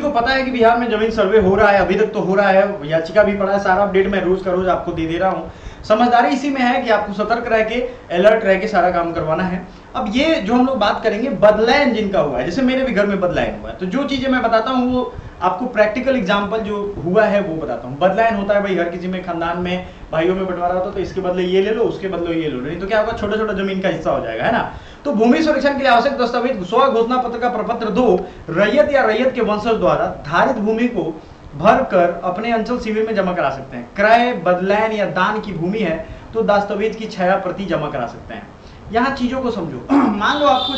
को पता है कि बिहार में जमीन सर्वे हो रहा है, अभी तक तो हो रहा है, याचिका भी पड़ा है, सारा अपडेट मैं रोज का रोज आपको दे रहा हूँ। समझदारी इसी में है कि आपको सतर्क रह के, अलर्ट रह के सारा काम करवाना है। अब ये जो हम लोग बात करेंगे बदलायन जिनका हुआ है, जैसे मेरे भी घर में बदलायन हुआ है, तो जो चीजें मैं बताता हूँ वो आपको प्रैक्टिकल एग्जांपल जो हुआ है वो बताता हूँ। बदलायन होता है भाई, हर किसी में खानदान में भाइयों में बंटवारा होता है, तो इसके बदले ये ले लो, उसके बदले ये लो, नहीं तो क्या होगा, छोटा छोटा जमीन का हिस्सा हो जाएगा, है ना। तो भूमि संरक्षण के लिए आवश्यक दस्तावेज स्व घोषणा पत्र का प्रपत्र 2 रैयत या रैयत के वंशज द्वारा धारित भूमि को भर कर अपने अंचल शिविर में जमा करा सकते हैं। क्रय, बदलायन या दान की भूमि है तो दस्तावेज की छाया प्रति जमा करा सकते हैं। यहाँ चीजों को समझो। मान लो आपको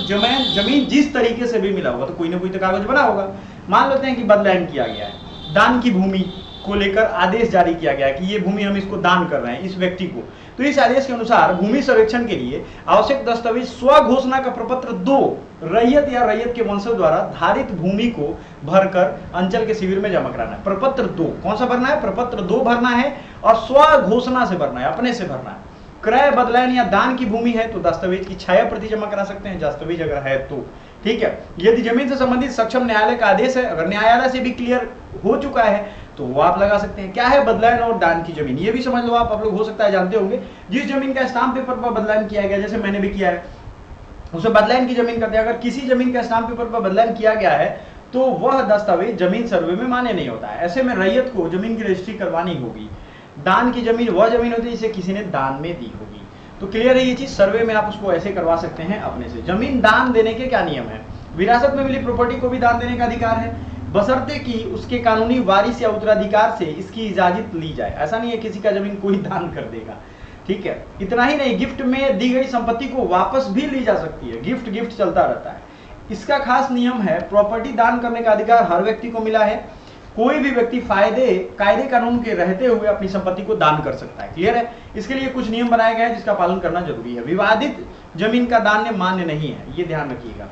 जमीन जिस तरीके से भी मिला होगा तो कोई ना कोई तो कागज बना होगा। मान लेते हैं कि बदलायन किया गया है, दान की भूमि को लेकर आदेश जारी किया गया है कि ये भूमि हम इसको दान कर रहे हैं इस व्यक्ति को। तो इस आदेश के अनुसार भूमि सर्वेक्षण के लिए आवश्यक दस्तावेज स्व घोषणा का प्रपत्र 2 रैयत या रैयत के वंशज द्वारा धारित भूमि को भरकर अंचल के शिविर में जमा कराना है। प्रपत्र 2 कौन सा भरना है? प्रपत्र 2 भरना है और स्व घोषणा से भरना है, अपने से भरना है। क्रय, बदलायन या दान की भूमि है तो दस्तावेज की छाया प्रति जमा करा सकते हैं, दस्तावेज अगर है तो, ठीक है। यदि जमीन से संबंधित सक्षम न्यायालय का आदेश है, अगर न्यायालय से भी क्लियर हो चुका है तो वो आप लगा सकते हैं। क्या है बदलायन और दान की जमीन, ये भी समझ लो आप लोग हो सकता है जानते होंगे। जिस जमीन का स्टाम्प पेपर पर बदलायन किया गया, जैसे मैंने भी किया है, उसे बदलायन की जमीन कहते हैं। अगर किसी जमीन का स्टाम्प पेपर पर बदलायन किया गया है तो वह दस्तावेज जमीन सर्वे में मान्य नहीं होता है। ऐसे में रैयत को जमीन की रजिस्ट्री करवानी होगी। दान की जमीन वह जमीन होती है जिसे किसी ने दान में दी होगी। तो क्लियर है ये चीज, सर्वे में आप उसको ऐसे करवा सकते हैं अपने से। जमीन दान देने के क्या नियम है? विरासत में मिली प्रॉपर्टी को भी दान देने का अधिकार है, बशर्ते कि उसके कानूनी वारिस या उत्तराधिकार से इसकी इजाजत ली जाए। ऐसा नहीं है किसी का जमीन कोई दान कर देगा, ठीक है। इतना ही नहीं, गिफ्ट में दी गई संपत्ति को वापस भी ली जा सकती है। गिफ्ट चलता रहता है। इसका खास नियम है, प्रॉपर्टी दान करने का अधिकार हर व्यक्ति को मिला है। कोई भी व्यक्ति कायदे कानून के रहते हुए अपनी संपत्ति को दान कर सकता है। क्लियर है? इसके लिए कुछ नियम बनाए गए हैं जिसका पालन करना जरूरी है। विवादित जमीन का दान मान्य नहीं है, ये ध्यान रखिएगा।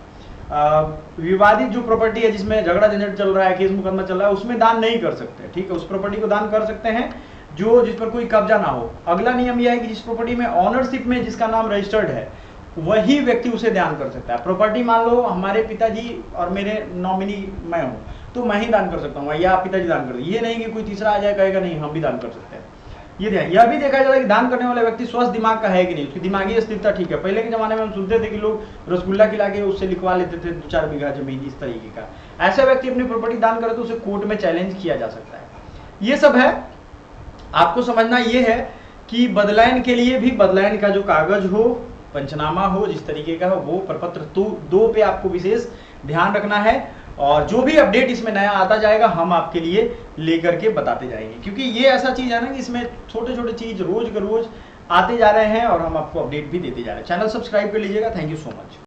विवादित जो प्रॉपर्टी है जिसमें झगड़ा झंझट चल रहा है, केस मुकदमा चल रहा है, उसमें दान नहीं कर सकते, ठीक है। उस प्रॉपर्टी को दान कर सकते हैं जिस पर कोई कब्जा ना हो। अगला नियम यह है कि जिस प्रॉपर्टी में ऑनरशिप में जिसका नाम रजिस्टर्ड है वही व्यक्ति उसे दान कर सकता है। प्रॉपर्टी मान लो हमारे पिताजी और मेरे नॉमिनी मैं हूँ तो मैं ही दान कर सकता हूँ या पिताजी दान कर दे। ये नहीं कि कोई तीसरा आ जाए कहेगा नहीं हम भी दान कर सकते हैं। ये ध्यान, यह भी देखा जाता है कि दान करने वाला व्यक्ति स्वस्थ दिमाग का है कि नहीं, उसकी दिमागी स्थिरता ठीक है। पहले के जमाने में हम सुनते थे कि लोग रसगुल्ला खिला के उससे लिखवा लेते थे 2-4 बीघा जमीन, इस तरीके का। ऐसा व्यक्ति अपनी प्रॉपर्टी दान करे तो उसे कोर्ट में चैलेंज किया जा सकता है। ये सब है, आपको समझना ये है कि बदलायन के लिए भी बदलायन का जो कागज हो, पंचनामा हो, जिस तरीके का हो, वो प्रपत्र 2 पे आपको विशेष ध्यान रखना है। और जो भी अपडेट इसमें नया आता जाएगा हम आपके लिए लेकर के बताते जाएंगे, क्योंकि ये ऐसा चीज है ना कि इसमें छोटे छोटे चीज रोज के रोज आते जा रहे हैं और हम आपको अपडेट भी देते जा रहे हैं। चैनल सब्सक्राइब कर लीजिएगा। Thank you so much.